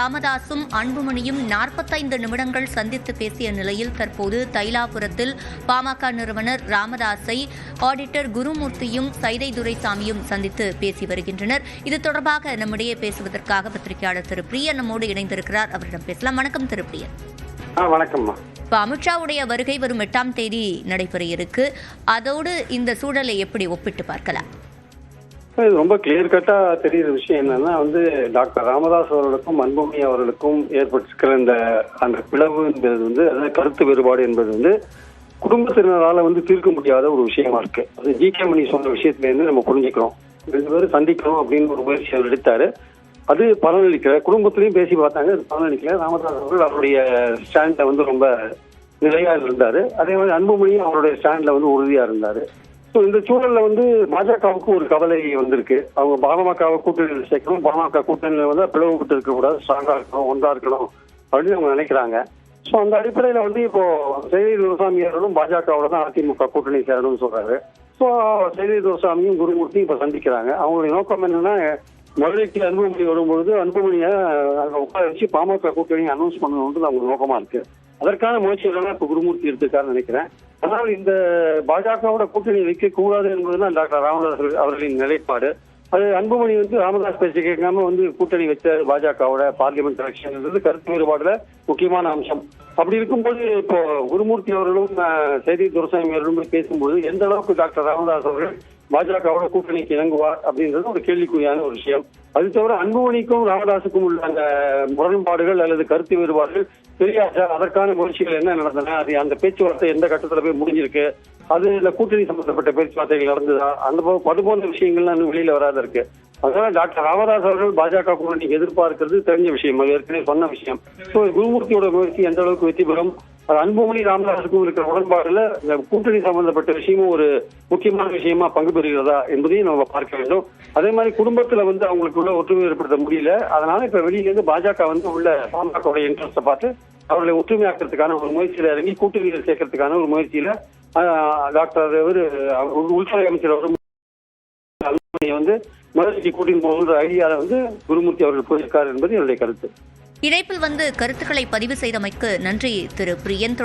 ராமதாசும் அன்புமணியும் 45 நிமிடங்கள் சந்தித்து பேசிய நிலையில் தற்போது தைலாபுரத்தில் பாமக நிறுவனர் ராமதாஸை ஆடிட்டர் குருமூர்த்தியும் சைதை துரைசாமியும் சந்தித்து பேசி வருகின்றனர். இது தொடர்பாக நம்மிடையே பேசுவதற்காக பத்திரிகையாளர் திரு பிரியன் நம்மோடு இணைந்திருக்கிறார். அவரிடம் பேசலாம். வணக்கம் திரு பிரியன். வணக்கம். அமித்ஷாவுடைய வருகை வரும் 8ஆம் தேதி நடைபெற இருக்கு. அதோடு இந்த சூழலை எப்படி ஒப்பிட்டு பார்க்கலாம்? இது ரொம்ப கிளியர் கட்டா தெரியுற விஷயம் என்னன்னா டாக்டர் ராமதாஸ் அவர்களுக்கும் அன்புமணி அவர்களுக்கும் ஏற்பட்டிருக்கிற அந்த பிளவு என்பது அதாவது கருத்து வேறுபாடு என்பது குடும்பத்தினரால தீர்க்க முடியாத ஒரு விஷயமா இருக்கு. அது ஜி.கே. மணி சொன்ன விஷயத்துல இருந்து நம்ம புரிஞ்சுக்கிறோம். 2 பேரும் சந்திக்கணும் அப்படின்னு ஒரு முயற்சி அவர் எடுத்தாரு. அது பலனளிக்கல. குடும்பத்திலையும் பேசி பார்த்தாங்க, அது பலனளிக்கல. ராமதாஸ் அவர்கள் அவருடைய ஸ்டாண்ட்ல ரொம்ப நிலையா இருந்தாரு. அதே மாதிரி அன்புமணியும் அவருடைய ஸ்டாண்ட்ல உறுதியா இருந்தாரு. இந்த சூழல்ல பாஜகவுக்கு ஒரு கவலை வந்திருக்கு. அவங்க பாமகவை கூட்டணியில் சேர்க்கணும், பாமக கூட்டணியில பிளவுபட்டு இருக்க கூடாது, ஸ்ட்ராங்கா இருக்கணும், ஒன்றா இருக்கணும் அப்படின்னு அவங்க நினைக்கிறாங்க. ஸோ அந்த அடிப்படையில இப்போ சைதை துரைசாமி அவர்களும் பாஜகவோட தான் அதிமுக கூட்டணி சேரணும்னு சொல்றாரு. ஸோ சைதை துரைசாமியும் குருமூர்த்தியும் இப்ப சந்திக்கிறாங்க. அவங்களுடைய நோக்கம் என்னன்னா, முதலைக்கு அன்புமணி வரும்பொழுது அன்புமணியை அங்க உட்கார வச்சு பாமக கூட்டணி அனௌன்ஸ் பண்ணணும்ன்றது அவங்க நோக்கமா இருக்கு. அதற்கான முயற்சிகள் இப்ப குருமூர்த்தி எடுத்துக்காருன்னு நினைக்கிறேன். ஆனால் இந்த பாஜகவோட கூட்டணி வைக்க கூடாது என்பதுதான் டாக்டர் ராமதாஸ் அவர்களின் நிலைப்பாடு. அது அன்புமணி ராமதாஸ் பேச்சை கேட்காம கூட்டணி வச்ச பாஜகவோட பார்லிமெண்ட் எலெக்ஷன் கருத்து வேறுபாடுல முக்கியமான அம்சம். அப்படி இருக்கும்போது இப்போ குருமூர்த்தி அவர்களும் சைதை துரைசாமி அவர்களும் பேசும்போது எந்த அளவுக்கு டாக்டர் ராமதாஸ் அவர்கள் பாஜகவோட கூட்டணிக்கு இணங்குவார் அப்படின்றது ஒரு கேள்விக்குறியான ஒரு விஷயம். அது தவிர அன்புமணிக்கும் ராமதாஸுக்கும் உள்ள அந்த முரண்பாடுகள் அல்லது கருத்து வேறுபாடுகள் தெரியாதா, அதற்கான முயற்சிகள் என்ன நடந்தன, அது அந்த பேச்சுவார்த்தை எந்த கட்டத்துல போய் முடிஞ்சிருக்கு, அதுல கூட்டணி சம்பந்தப்பட்ட பேச்சுவார்த்தைகள் நடந்ததா, அது போன்ற விஷயங்கள்லாம் இன்னும் வெளியில வராத இருக்கு. அதனால டாக்டர் ராமதாஸ் அவர்கள் பாஜக கூட்டணிக்கு எதிர்பார்க்கிறது தெரிஞ்ச விஷயம், அது ஏற்கனவே சொன்ன விஷயம். ஸோ குருமூர்த்தியோட முயற்சி எந்த அளவுக்கு வெற்றி பெறும், அன்புமணி ராமதாஸுக்கும் இருக்கிற உடன்பாடுல இந்த கூட்டணி சம்பந்தப்பட்ட விஷயமும் ஒரு முக்கியமான விஷயமா பங்கு பெறுகிறதா என்பதையும் நம்ம பார்க்க வேண்டும். அதே மாதிரி குடும்பத்துல அவங்களுக்குள்ள ஒற்றுமை ஏற்படுத்த முடியல. அதனால இப்ப வெளியிலிருந்து பாஜக உள்ள பாமக இன்ட்ரெஸ்ட பார்த்து அவர்களை ஒற்றுமையாக்குறதுக்கான ஒரு முயற்சியில இறங்கி கூட்டணியில் சேர்க்கறதுக்கான ஒரு முயற்சியில டாக்டர் உள்துறை அமைச்சர் அன்புமணியை முதலுக்கு கூட்டின்னு போகிற ஐடியால குருமூர்த்தி அவர்கள் போயிருக்காரு என்பது என்னுடைய கருத்து. இணைப்பில் கருத்துக்களை பதிவு செய்தமைக்கு நன்றி திரு பிரியன்.